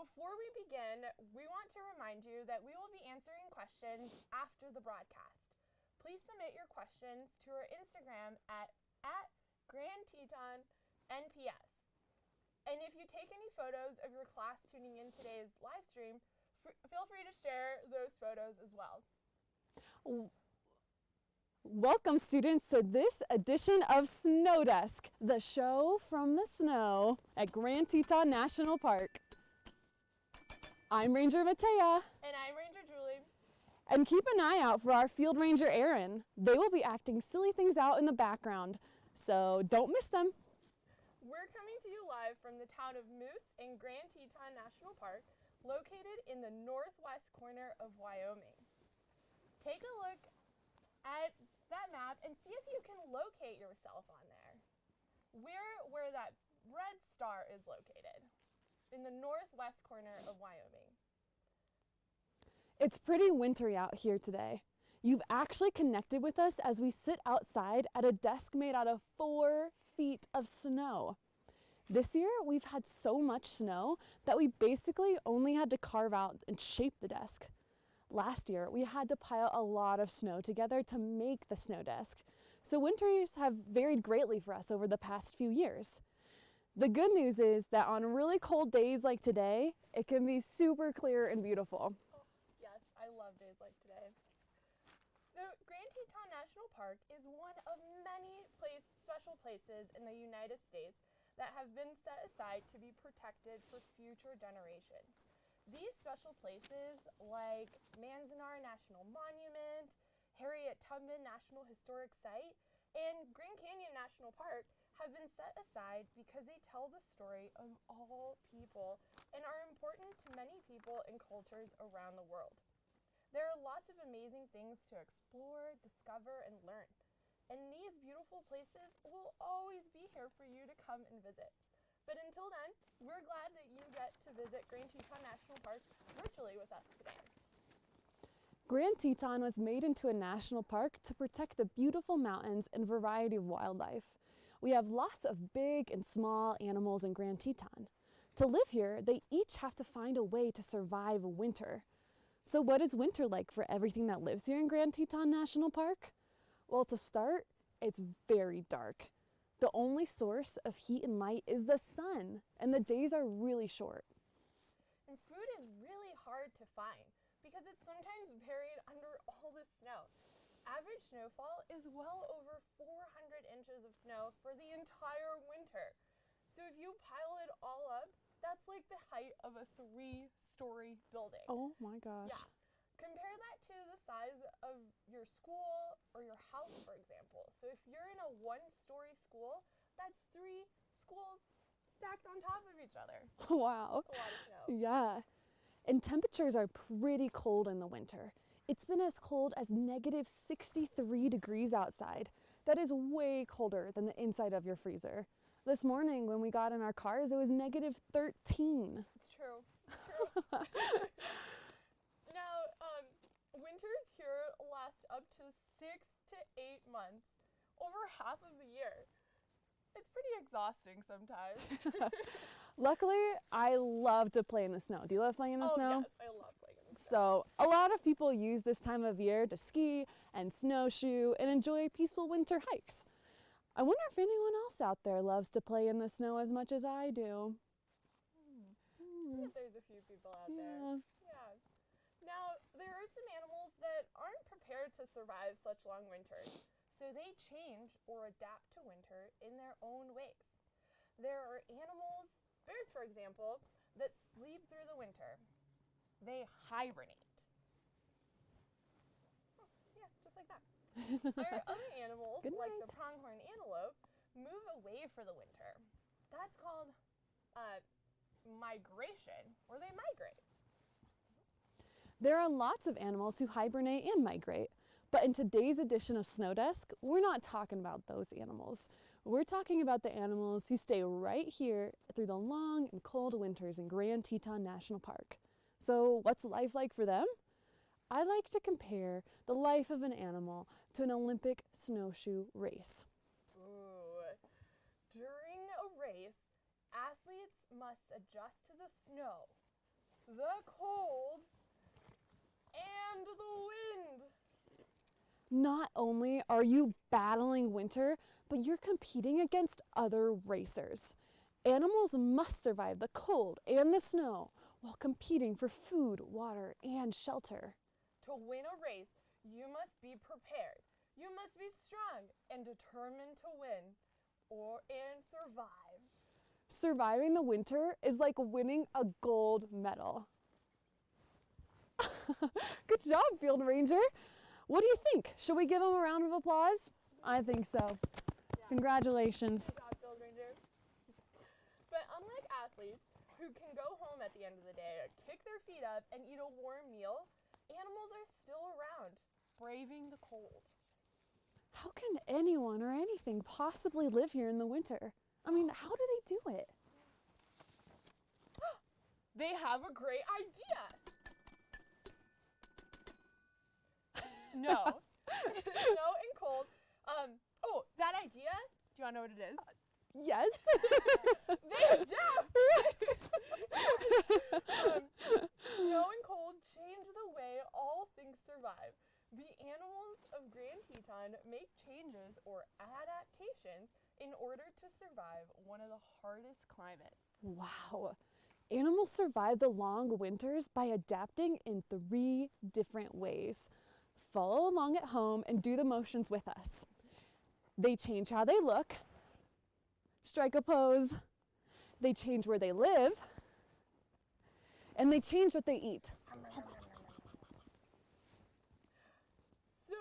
Before we begin, we want to remind you that we will be answering questions after the broadcast. Please submit your questions to our Instagram at Grand Teton NPS. And if you take any photos of your class tuning in today's live stream, feel free to share those photos as well. Welcome, students, to this edition of Snow Desk, the show from the snow at Grand Teton National Park. I'm Ranger Matea. And I'm Ranger Julie. And keep an eye out for our Field Ranger Aaron. They will be acting silly things out in the background, so don't miss them. We're coming to you live from the town of Moose in Grand Teton National Park, located in the northwest corner of Wyoming. Take a look at that map and see if you can locate yourself on there. Where that red star is located, in the northwest corner of Wyoming. It's pretty wintry out here today. You've actually connected with us as we sit outside at a desk made out of 4 feet of snow. This year, we've had so much snow that we basically only had to carve out and shape the desk. Last year, we had to pile a lot of snow together to make the snow desk. So winters have varied greatly for us over the past few years. The good news is that on really cold days like today, it can be super clear and beautiful. Oh, yes, I love days like today. So Grand Teton National Park is one of many special places in the United States that have been set aside to be protected for future generations. These special places, like Manzanar National Monument, Harriet Tubman National Historic Site, and Grand Canyon National Park, have been set aside because they tell the story of all people and are important to many people and cultures around the world. There are lots of amazing things to explore, discover, and learn. And these beautiful places will always be here for you to come and visit. But until then, we're glad that you get to visit Grand Teton National Park virtually with us today. Grand Teton was made into a national park to protect the beautiful mountains and variety of wildlife. We have lots of big and small animals in Grand Teton. To live here, they each have to find a way to survive winter. So what is winter like for everything that lives here in Grand Teton National Park? Well, to start, it's very dark. The only source of heat and light is the sun, and the days are really short. And food is really hard to find because it's sometimes buried under all the snow. Average snowfall is well over 400 inches of snow for the entire winter. So if you pile it all up, that's like the height of a 3-story building. Oh my gosh. Yeah. Compare that to the size of your school or your house, for example. So if you're in a 1-story school, that's 3 schools stacked on top of each other. Wow. A lot of snow. Yeah. And temperatures are pretty cold in the winter. It's been as cold as negative 63 degrees outside. That is way colder than the inside of your freezer. This morning when we got in our cars, it was negative 13. It's true. It's true. Now, winters here last up to 6 to 8 months, over half of the year. It's pretty exhausting sometimes. Luckily, I love to play in the snow. Do you love playing in the snow? Yes, I love playing in the snow. So a lot of people use this time of year to ski and snowshoe and enjoy peaceful winter hikes. I wonder if anyone else out there loves to play in the snow as much as I do. I bet there's a few people out there. Yeah. Now, there are some animals that aren't prepared to survive such long winters, so they change or adapt to winter in their own ways. There are animals, bears for example, that sleep through the winter. They hibernate. Oh, yeah, just like that. There are other animals, like the pronghorn antelope, move away for the winter. That's called migration, or they migrate. There are lots of animals who hibernate and migrate, but in today's edition of Snow Desk, we're not talking about those animals. We're talking about the animals who stay right here through the long and cold winters in Grand Teton National Park. So what's life like for them? I like to compare the life of an animal to an Olympic snowshoe race. Ooh. During a race, athletes must adjust to the snow, the cold, and the wind. Not only are you battling winter, but you're competing against other racers. Animals must survive the cold and the snow while competing for food, water, and shelter. To win a race, you must be prepared. You must be strong and determined to win and survive. Surviving the winter is like winning a gold medal. Good job, Field Ranger. What do you think? Should we give him a round of applause? I think so. Yeah. Congratulations. Good job, Field Ranger. But unlike athletes who can go home at the end of the day, kick their feet up, and eat a warm meal, animals are still around, braving the cold. How can anyone or anything possibly live here in the winter? I mean, how do they do it? They have a great idea. Snow. Snow and cold. That idea, do you want to know what it is? Yes. They deaf! Snow and cold change the way all things survive. The animals of Grand Teton make changes or adaptations in order to survive one of the hardest climates. Wow. Animals survive the long winters by adapting in 3 different ways. Follow along at home and do the motions with us. They change how they look, strike a pose, they change where they live, and they change what they eat. So,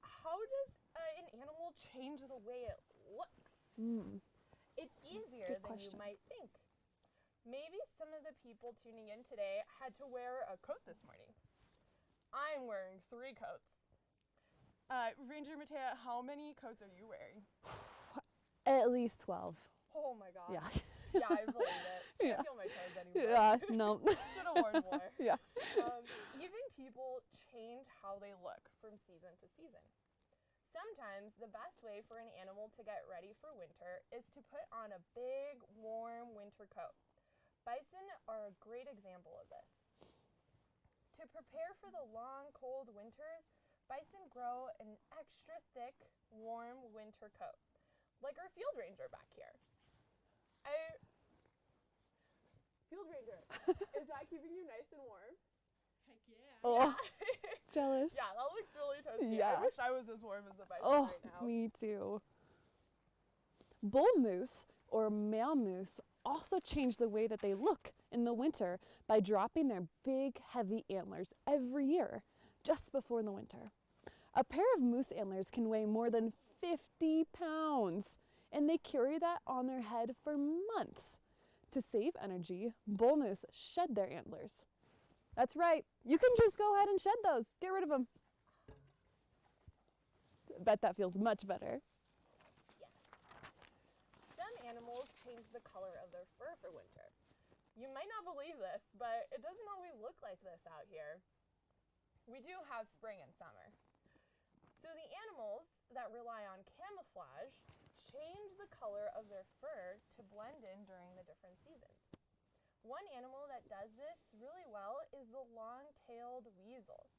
how does an animal change the way it looks? It's easier Good than question. you might think. Maybe some of the people tuning in today had to wear a coat this morning. I'm wearing 3 coats. Ranger Matea, how many coats are you wearing? At least 12. Oh my gosh. Yeah. Yeah, I believe it. Yeah. I feel my toes anymore. Yeah, no. Should have worn more. Yeah. Even people change how they look from season to season. Sometimes the best way for an animal to get ready for winter is to put on a big, warm winter coat. Bison are a great example of this. To prepare for the long, cold winters, bison grow an extra thick, warm winter coat, like our Field Ranger back here. Field Ranger, is that keeping you nice and warm? Heck yeah. Oh, jealous. Yeah, that looks really toasty. Yeah. I wish I was as warm as a bison Oh, right now. me too. Bull moose or male moose also change the way that they look in the winter by dropping their big, heavy antlers every year, just before the winter. A pair of moose antlers can weigh more than 50 pounds, and they carry that on their head for months. To save energy, bull moose shed their antlers. That's right, you can just go ahead and shed those. Get rid of them. Bet that feels much better. Yes. Some animals change the color of their fur for winter. You might not believe this, but it doesn't always look like this out here. We do have spring and summer. So the animals that rely on camouflage change the color of their fur to blend in during the different seasons. One animal that does this really well is the long-tailed weasel.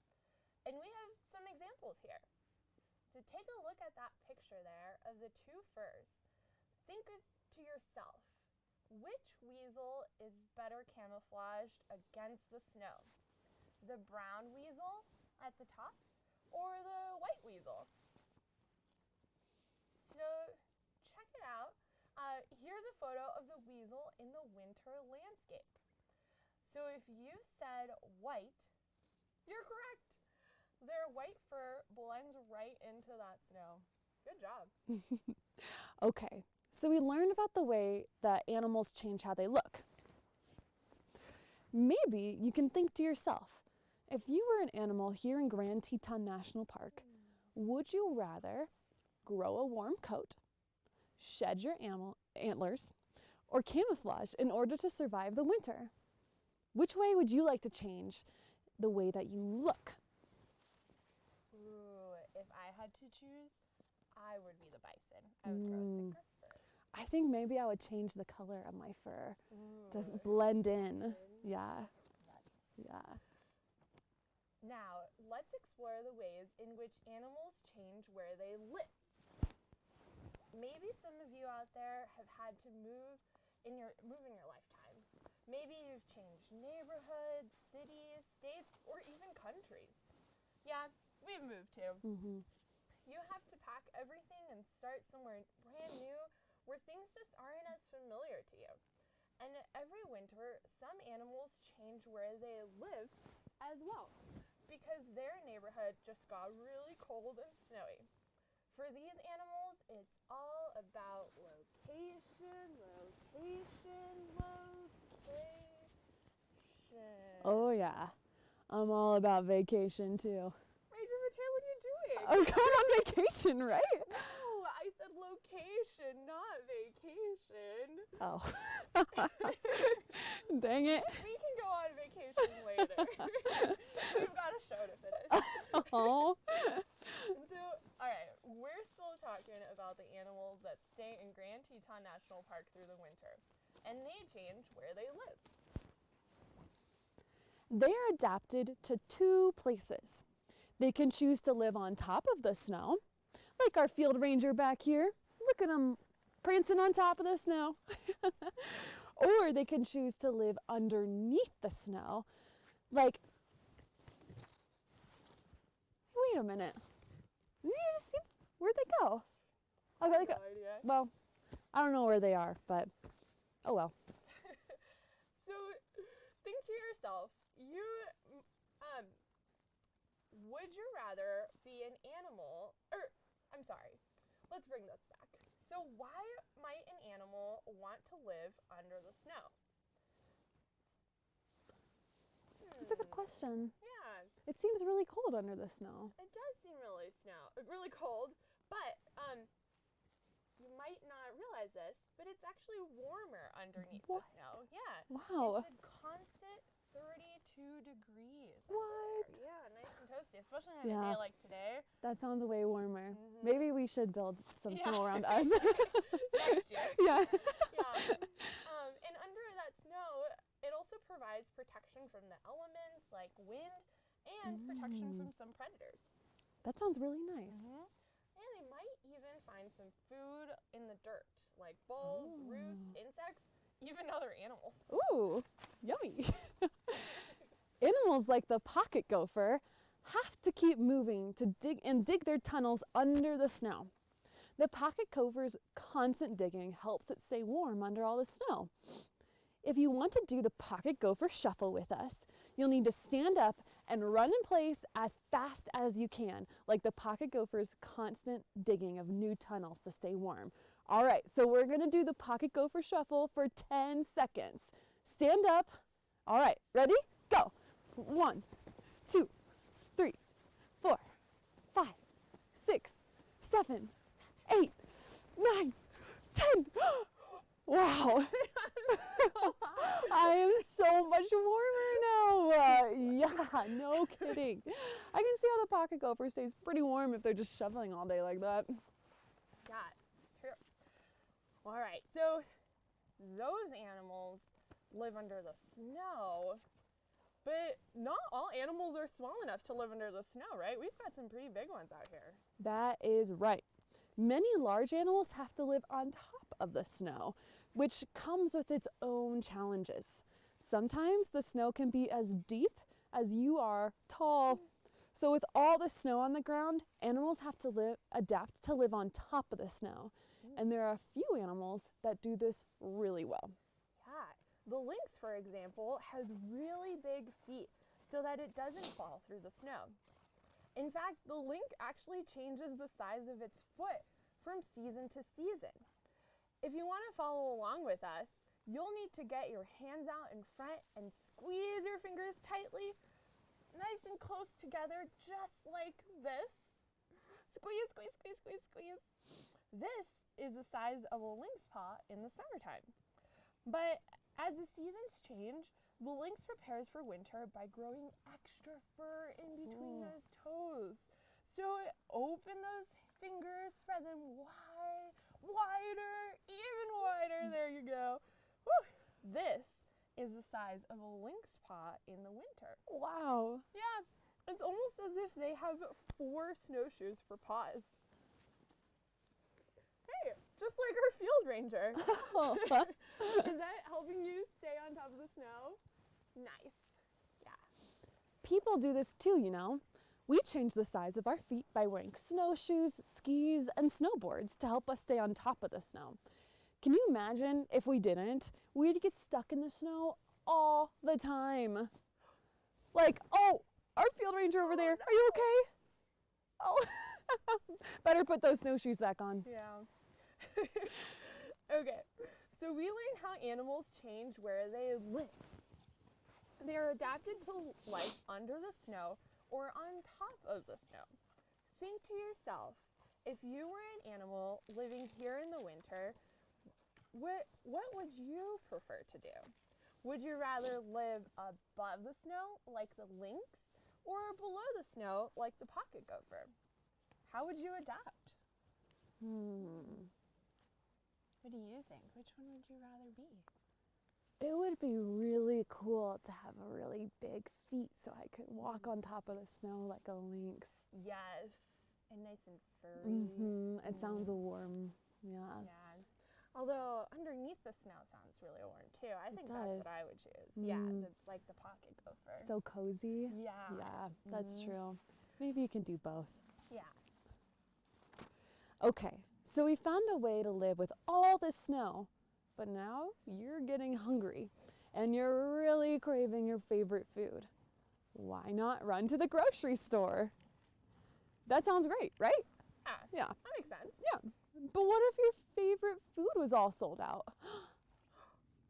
And we have some examples here. So take a look at that picture there of the 2 furs. Think to yourself, which weasel is better camouflaged against the snow? The brown weasel at the top or the white weasel? So check it out. Here's a photo of the weasel in the winter landscape. So if you said white, you're correct. Their white fur blends right into that snow. Good job. Okay, so we learned about the way that animals change how they look. Maybe you can think to yourself, if you were an animal here in Grand Teton National Park, would you rather grow a warm coat, shed your antlers, or camouflage in order to survive the winter? Which way would you like to change the way that you look? Ooh, if I had to choose, I would be the bison. I would grow thicker fur. I think maybe I would change the color of my fur to Ooh. blend in. Yeah. That's Yeah. Now, let's explore the ways in which animals change where they live. Maybe some of you out there have had to move in your lifetimes. Maybe you've changed neighborhoods, cities, states, or even countries. Yeah, we've moved too. Mm-hmm. You have to pack everything and start somewhere brand new where things just aren't as familiar to you. And every winter, some animals change where they live as well, because their neighborhood just got really cold and snowy. For these animals, it's all about location, location, location. Oh, yeah. I'm all about vacation, too. Major Mateo, what are you doing? I'm going on vacation, right? No, I said location, not vacation. Oh. Dang it. We can go on vacation later. We've got a show to finish. Oh. So, all right, we're still talking about the animals that stay in Grand Teton National Park through the winter, and they change where they live. They are adapted to two places. They can choose to live on top of the snow, like our field ranger back here. Look at him prancing on top of the snow. Or they can choose to live underneath the snow, like, wait a minute. Did you just see, where'd they go? Okay, No idea. well, I don't know where they are, but oh well. So, think to yourself, would you rather be an animal, or, I'm sorry, let's bring this back. So why might an animal want to live under the snow? That's a good question. Yeah, It seems really cold under the snow. it does seem really cold, but you might not realize this, but it's actually warmer underneath What? the snow. Yeah. Wow. It's a constant 32 degrees. What? Yeah, nice and toasty, especially on a Yeah. day like today. That sounds way warmer. Mhm. Maybe we should build some Yeah. snow around us. Next year. Yeah. Yeah. And under that snow, it also provides protection from the elements like wind and protection from some predators. That sounds really nice. And they might even find some food in the dirt, like bulbs, roots, insects, even other animals. Ooh, yummy. Animals like the pocket gopher have to keep moving to dig their tunnels under the snow. The pocket gopher's constant digging helps it stay warm under all the snow. If you want to do the pocket gopher shuffle with us, you'll need to stand up and run in place as fast as you can, like the pocket gopher's constant digging of new tunnels to stay warm. All right, so we're gonna do the pocket gopher shuffle for 10 seconds. Stand up. All right, ready? Go. 1, 2, 3, 4, 5, 6, 7, 8, 9, 10. Wow. I am so much warmer now. Yeah, no kidding. I can see how the pocket gopher stays pretty warm if they're just shoveling all day like that. Yeah, it's true. All right, so those animals live under the snow, but not all animals are small enough to live under the snow, right? We've got some pretty big ones out here. That is right. Many large animals have to live on top of the snow, which comes with its own challenges. Sometimes the snow can be as deep as you are tall. So with all the snow on the ground, animals have to adapt to live on top of the snow. And there are a few animals that do this really well. Yeah, the lynx, for example, has really big feet so that it doesn't fall through the snow. In fact, the lynx actually changes the size of its foot from season to season. If you want to follow along with us, you'll need to get your hands out in front and squeeze your fingers tightly, nice and close together, just like this. Squeeze, squeeze, squeeze, squeeze, squeeze. This is the size of a lynx paw in the summertime. But as the seasons change, the lynx prepares for winter by growing extra fur in between those toes. So open those fingers, spread them wide, wider, even wider. There you go. Whew. This is the size of a lynx paw in the winter. Wow. Yeah, it's almost as if they have 4 snowshoes for paws. Hey, just like our field ranger. Is that helping you stay on top of the snow? Nice. Yeah. People do this too, you know. We change the size of our feet by wearing snowshoes, skis, and snowboards to help us stay on top of the snow. Can you imagine if we didn't? We'd get stuck in the snow all the time. Like, oh, our field ranger over there, are you okay? Oh, better put those snowshoes back on. Yeah. Okay, so we learned how animals change where they live. They are adapted to life under the snow or on top of the snow. Think to yourself, if you were an animal living here in the winter, what would you prefer to do? Would you rather live above the snow like the lynx or below the snow like the pocket gopher? How would you adapt? What do you think? Which one would you rather be? It would be really cool to have a really big feet so I could walk on top of the snow like a lynx. Yes, and nice and furry. It sounds warm. Yeah. Yeah. Although underneath the snow sounds really warm too. I think that's does. what I would choose. Yeah, like the pocket gopher. So cozy. Yeah. Yeah, that's true. Maybe you can do both. Yeah. Okay, so we found a way to live with all this snow, but now you're getting hungry and you're really craving your favorite food. Why not run to the grocery store? That sounds great, right? Yeah. That makes sense. Yeah. But what if your favorite food was all sold out?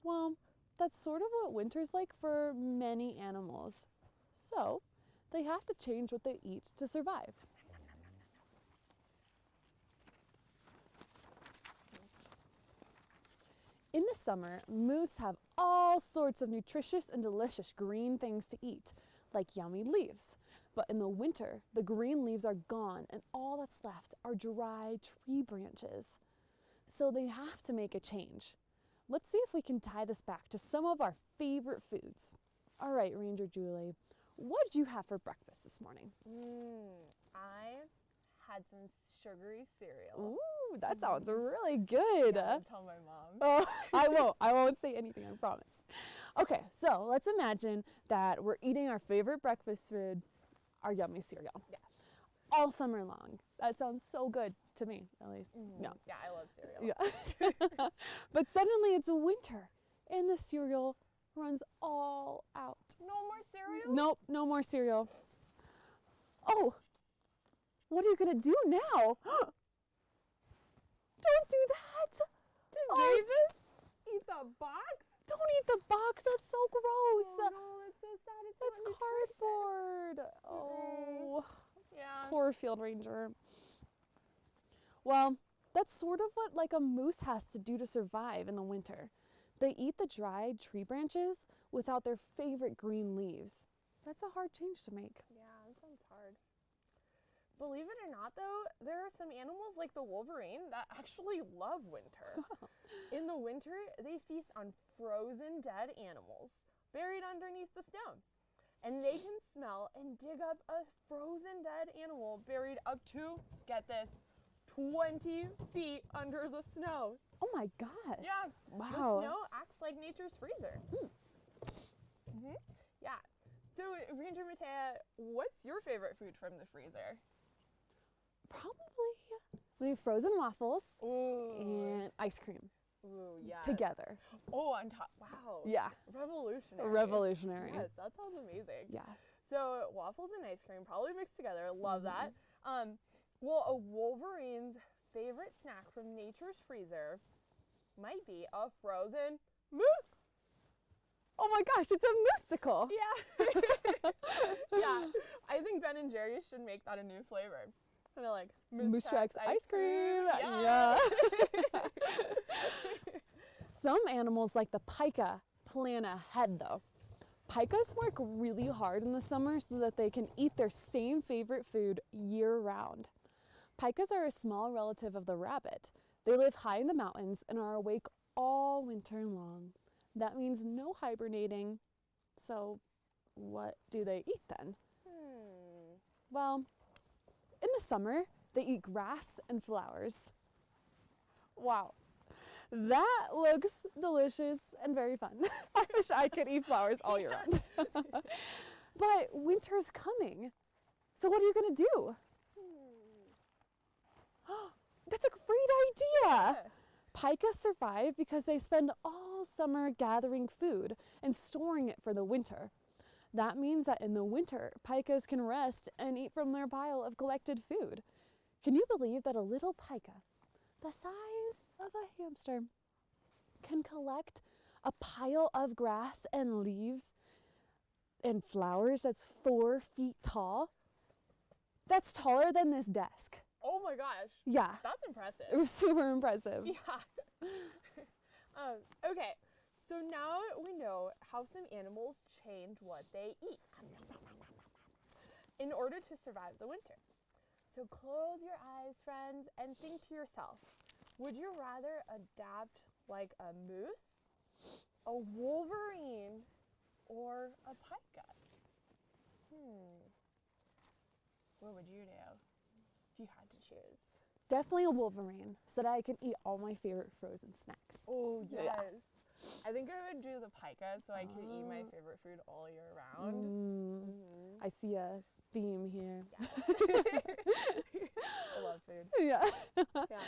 Well, that's sort of what winter's like for many animals. So they have to change what they eat to survive. In the summer, moose have all sorts of nutritious and delicious green things to eat, like yummy leaves. But in the winter, the green leaves are gone and all that's left are dry tree branches. So they have to make a change. Let's see if we can tie this back to some of our favorite foods. All right, Ranger Julie, what did you have for breakfast this morning? I had some sugary cereal. Ooh, that sounds really good. Yeah, don't tell my mom. Oh, I won't. I won't say anything, I promise. Okay, so let's imagine that we're eating our favorite breakfast food, our yummy cereal. Yeah. All summer long. That sounds so good to me, at least. No. Yeah, I love cereal. Yeah. But suddenly it's winter and the cereal runs all out. No more cereal? Nope, no more cereal. Oh, what are you gonna do now? Don't do that. Did they just eat the box? Don't eat the box. That's so gross. Oh no, that's so sad. It's Cardboard. Oh, yeah. poor field ranger. Well, that's sort of what like a moose has to do to survive in the winter. They eat the dried tree branches without their favorite green leaves. That's a hard change to make. Yeah, that sounds hard. Believe it or not, though, there are some animals like the wolverine that actually love winter. In the winter, they feast on frozen dead animals buried underneath the snow. And they can smell and dig up a frozen dead animal buried up to, get this, 20 feet under the snow. Oh my gosh. Yeah. Wow. The snow acts like nature's freezer. Yeah. So, Ranger Matea, what's your favorite food from the freezer? Probably maybe frozen waffles Ooh. and ice cream. Ooh, yes. Together. Oh, on top. Wow. Yeah. Revolutionary. Revolutionary. Yes, that sounds amazing. Yeah. So waffles and ice cream probably mixed together. Love that. Well, a wolverine's favorite snack from nature's freezer might be a frozen moose. Oh my gosh, it's a moosicle. Yeah. Yeah. I think Ben and Jerry should make that a new flavor. Kind of like Moose Tracks ice cream. Yeah. Some animals like the pika plan ahead though. Pikas work really hard in the summer so that they can eat their same favorite food year round. Pikas are a small relative of the rabbit. They live high in the mountains and are awake all winter long. That means no hibernating. So what do they eat then? Well, in the summer, they eat grass and flowers. Wow. That looks delicious and very fun. I wish I could eat flowers all year round. But winter's coming. So what are you going to do? That's a great idea. Pika survive because they spend all summer gathering food and storing it for the winter. That means that in the winter, pikas can rest and eat from their pile of collected food. Can you believe that a little pika, the size of a hamster, can collect a pile of grass and leaves and flowers that's 4 feet tall? That's taller than this desk. Oh my gosh. Yeah. That's impressive. It was super impressive. Yeah. Okay, so now we know how some animals change what they eat in order to survive the winter. So close your eyes, friends, and think to yourself, would you rather adapt like a moose, a wolverine, or a pika? What would you do if you had to choose? Definitely a wolverine, so that I can eat all my favorite frozen snacks. Oh, yes. Yeah. I think I would do the pika so I could eat my favorite food all year round. I see a theme here. Yeah. I love food. Yeah. Yeah.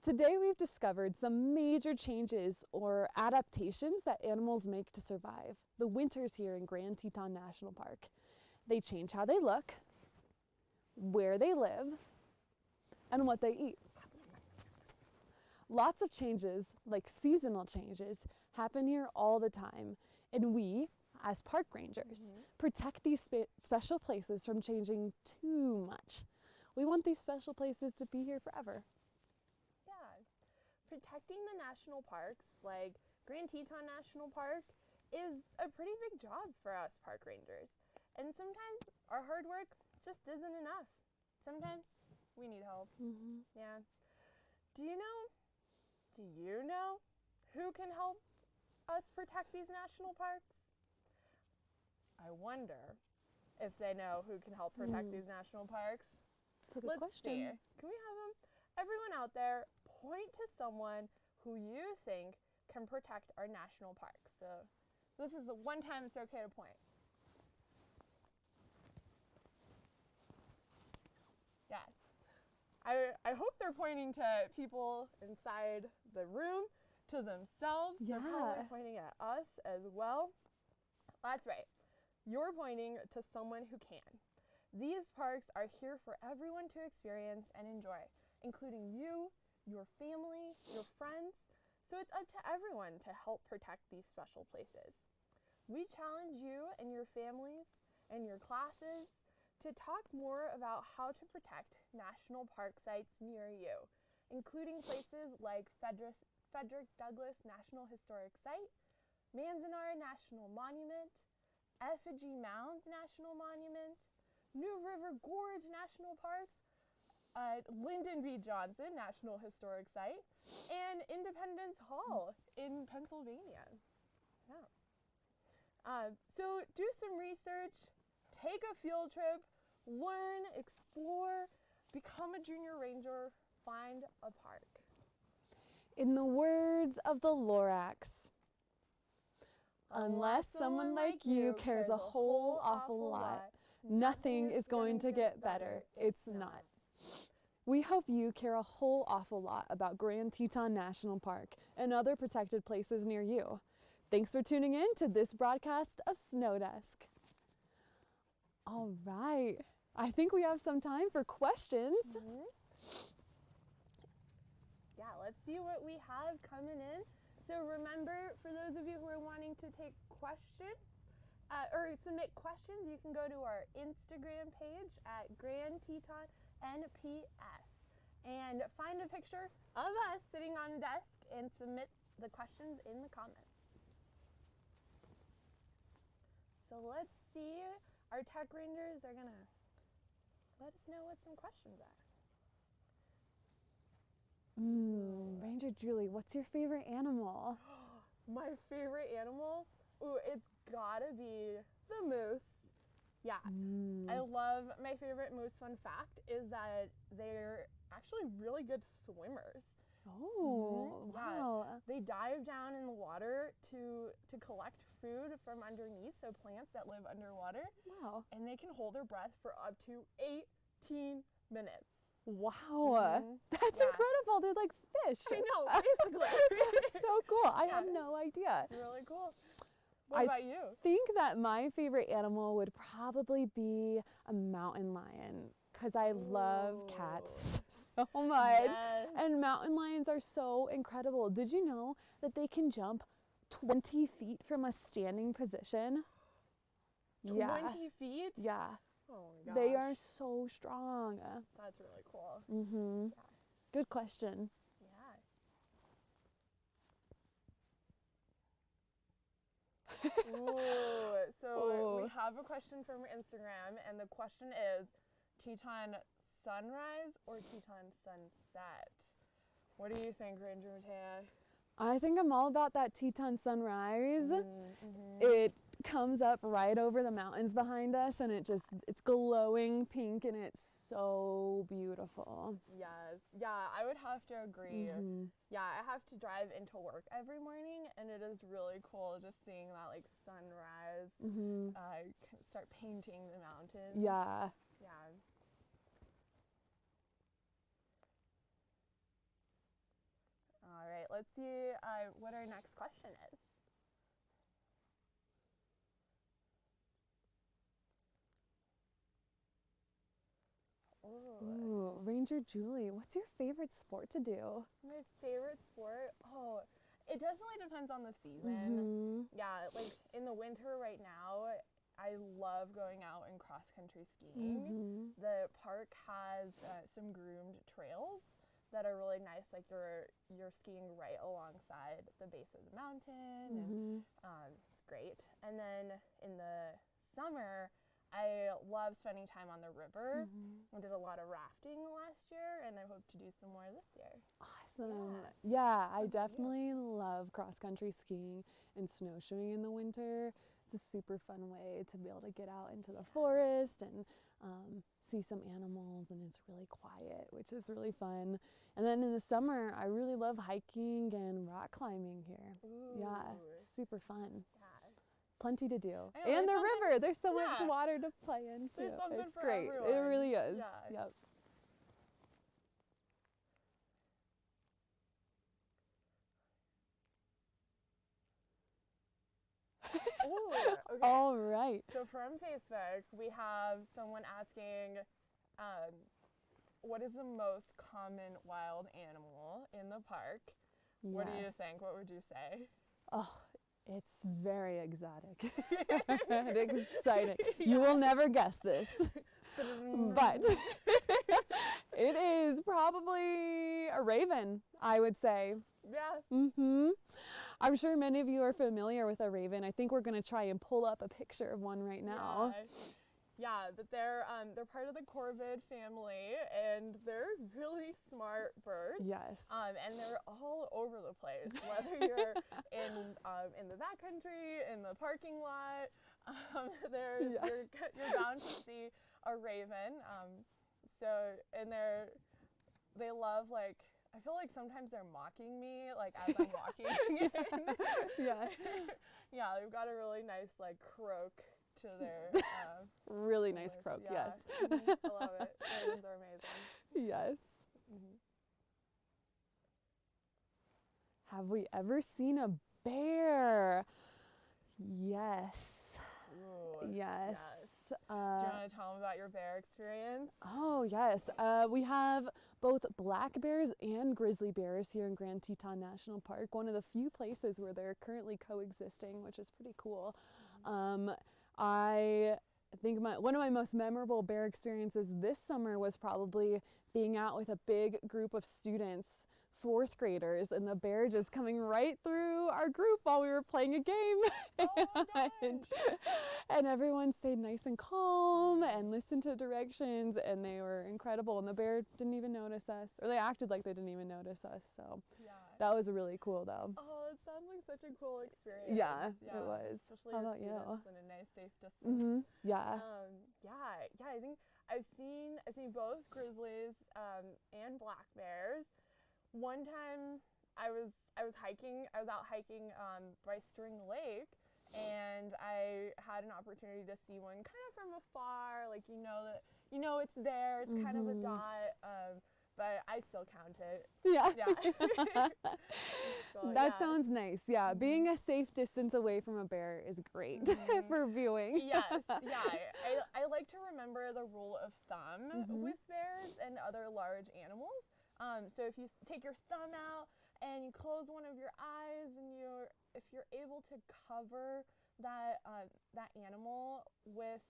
Today we've discovered some major changes or adaptations that animals make to survive the winters here in Grand Teton National Park. They change how they look, where they live, and what they eat. Lots of changes, like seasonal changes, happen here all the time, and we, as park rangers, protect these special places from changing too much. We want these special places to be here forever. Yeah. Protecting the national parks, like Grand Teton National Park, is a pretty big job for us park rangers. And sometimes our hard work just isn't enough. Sometimes we need help. Yeah. Do you know who can help us protect these national parks? I wonder if they know who can help protect these national parks. That's a good question. See. Can we have them? Everyone out there, point to someone who you think can protect our national parks. So this is the one time it's okay to point. Yes. I hope they're pointing to people inside the room, to themselves. Yeah. They're probably pointing at us as well. That's right. You're pointing to someone who can. These parks are here for everyone to experience and enjoy, including you, your family, your friends. So it's up to everyone to help protect these special places. We challenge you and your families and your classes to talk more about how to protect national park sites near you, including places like Frederick Douglass National Historic Site, Manzanar National Monument, Effigy Mounds National Monument, New River Gorge National Parks, Lyndon B. Johnson National Historic Site, and Independence Hall in Pennsylvania. Yeah. So do some research, take a field trip, learn, explore, become a junior ranger, find a park. In the words of the Lorax, unless someone like you cares a whole awful lot, nothing is going to get better. It's not. We hope you care a whole awful lot about Grand Teton National Park and other protected places near you. Thanks for tuning in to this broadcast of Snow Desk. All right, I think we have some time for questions. Yeah, let's see what we have coming in. So remember, for those of you who are wanting to take questions, or submit questions, you can go to our Instagram page at Grand Teton NPS and find a picture of us sitting on a desk and submit the questions in the comments. So let's see, our tech rangers are gonna let us know what some questions are. Ranger Julie, what's your favorite animal? My favorite animal? Ooh, it's gotta be the moose. Yeah. I love my favorite moose. Fun fact is that they're actually really good swimmers. Oh, Yeah. wow. They dive down in the water to collect food from underneath, so plants that live underwater, Wow. and they can hold their breath for up to 18 minutes. Wow. That's Yeah. incredible. They're like fish. I know, basically. So cool. I Yeah. had no idea. It's really cool. What I about you? think that my favorite animal would probably be a mountain lion because I love cats so much. Yes. And mountain lions are so incredible. Did you know that they can jump 20 feet from a standing position? 20 feet? Yeah. Oh my gosh. They are so strong. That's really cool. Mm-hmm. Yeah. Good question. Yeah. Ooh, so we Ooh. have a question from Instagram, and the question is Teton sunrise or Teton sunset? What do you think, Ranger Matea? I think I'm all about that Teton sunrise. Mm-hmm. It comes up right over the mountains behind us, and it's glowing pink, and it's so beautiful. Yes. Yeah, I would have to agree. Mm-hmm. Yeah, I have to drive into work every morning, and it is really cool just seeing that like sunrise Mm-hmm. start painting the mountains. Yeah. Yeah. All right, let's see what our next question is. Ooh, Ranger Julie, what's your favorite sport to do? My favorite sport? Oh, it definitely depends on the season. Mm-hmm. Yeah, like in the winter right now, I love going out and cross-country skiing. Mm-hmm. The park has some groomed trails that are really nice. Like you're skiing right alongside the base of the mountain, Mm-hmm. and it's great. And then in the summer, I love spending time on the river. Mm-hmm. I did a lot of rafting last year, and I hope to do some more this year. Awesome. Yeah, I What about you? definitely love cross-country skiing and snowshoeing in the winter. It's a super fun way to be able to get out into the forest and see some animals, and it's really quiet, which is really fun. And then in the summer, I really love hiking and rock climbing here. Ooh. Yeah, super fun. Yeah. Plenty to do. I know, And there's the something- river, there's so much yeah. water to play in too. There's something It's for great. It everyone. really is. Yeah. Yep. Ooh, okay. All right. So from Facebook, we have someone asking, what is the most common wild animal in the park? What do you Yes. think? What would you say? Oh, it's very exotic and exciting. You will never guess this, but it is probably a raven, I would say. Yeah. I'm sure many of you are familiar with a raven. I think we're going to try and pull up a picture of one right now. Yeah, but they're part of the corvid family, and they're really smart birds. Yes. And they're all over the place. Whether you're in the backcountry, in the parking lot, you're bound to see a raven. And they love, like, I feel like sometimes they're mocking me, like, as I'm walking in. Yeah. Yeah, they've got a really nice, like, croak to their really nice voice. croak, Yeah. yes. I love it. Ravens are amazing. Yes. Mhm. Have we ever seen a bear? Yes. Ooh, Yes. Do you want to tell them about your bear experience? Oh, yes. We have both black bears and grizzly bears here in Grand Teton National Park, one of the few places where they're currently coexisting, which is pretty cool. I think one of my most memorable bear experiences this summer was probably being out with a big group of students fourth graders, and the bear just coming right through our group while we were playing a game. Oh my gosh. And everyone stayed nice and calm and listened to directions, and they were incredible. And the bear didn't even notice us, or they acted like they didn't even notice us. So Yeah. that was really cool, though. Oh, it sounds like such a cool experience. Yeah, it was. Especially How your about you? students in a nice, safe distance. Yeah. Yeah. I think I've seen both grizzlies and black bears. One time I was out hiking by String Lake, and I had an opportunity to see one kind of from afar, like it's there, it's kind of a dot, but I still count it. Yeah. Yeah. So, That sounds nice. Yeah, being a safe distance away from a bear is great for viewing. Yes, yeah. I like to remember the rule of thumb with bears and other large animals. So if you take your thumb out and you close one of your eyes, and if you're able to cover that animal with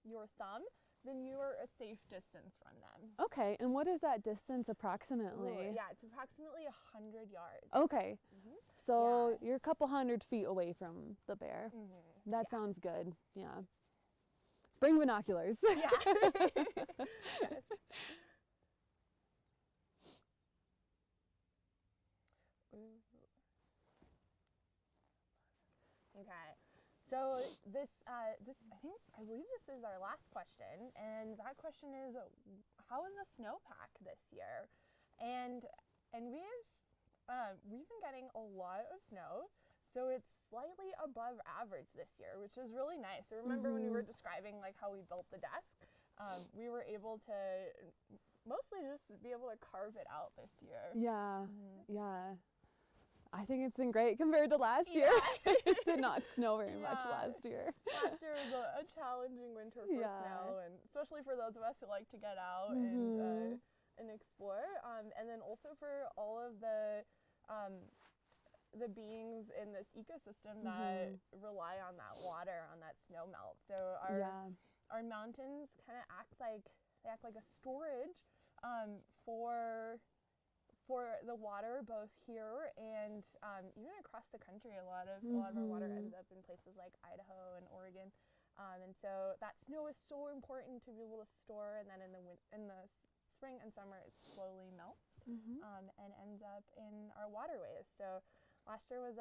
your thumb, then you are a safe distance from them. Okay, and what is that distance approximately? Ooh, yeah, it's approximately 100 yards. Okay, so you're a couple 100 feet away from the bear. That sounds good. Yeah. Bring binoculars. Yeah. Yes. Okay, so I believe this is our last question, and that question is, how is the snowpack this year? And we've been getting a lot of snow, so it's slightly above average this year, which is really nice. So remember when we were describing like how we built the desk, we were able to mostly just be able to carve it out this year. Yeah, yeah. I think it's been great compared to last year. It did not snow very much last year. Last year was a challenging winter for snow, and especially for those of us who like to get out and explore. And then also for all of the beings in this ecosystem that rely on that water, on that snow melt. So our mountains kind of act like a storage for the water, both here and even across the country. A lot of our water ends up in places like Idaho and Oregon, and so that snow is so important to be able to store. And then in the spring and summer, it slowly melts and ends up in our waterways. So last year we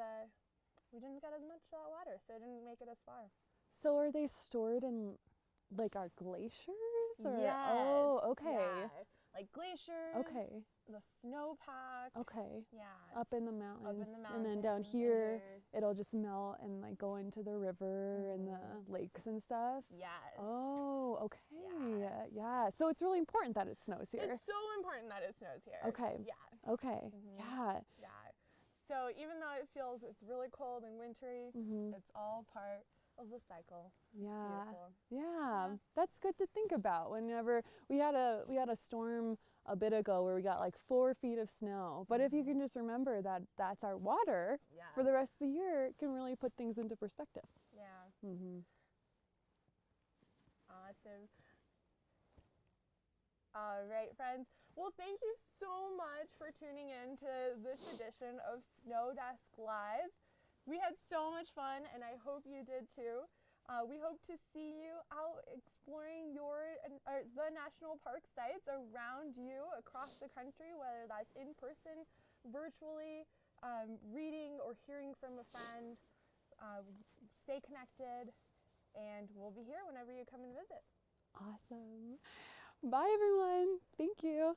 didn't get as much water, so it didn't make it as far. So are they stored in like our glaciers? Or? Yes. Oh, okay. Yeah. Like glaciers. Okay. The snowpack. Okay. Yeah. Up in the mountains. And then mountains down here, it'll just melt and like go into the river and the lakes and stuff. Yes. Oh, okay. Yeah. So it's really important that it snows here. It's so important that it snows here. Okay. Yeah. Okay. Yeah. Yeah. So even though it's really cold and wintry, it's all part of the cycle. Yeah, that's good to think about. Whenever we had a storm a bit ago where we got like 4 feet of snow, but if you can just remember that that's our water for the rest of the year, it can really put things into perspective. Yeah. Awesome. All right, friends. Well, thank you so much for tuning in to this edition of Snow Desk Live. We had so much fun, and I hope you did too. We hope to see you out exploring the national park sites around you across the country, whether that's in person, virtually, reading or hearing from a friend. Stay connected, and we'll be here whenever you come and visit. Awesome. Bye, everyone. Thank you.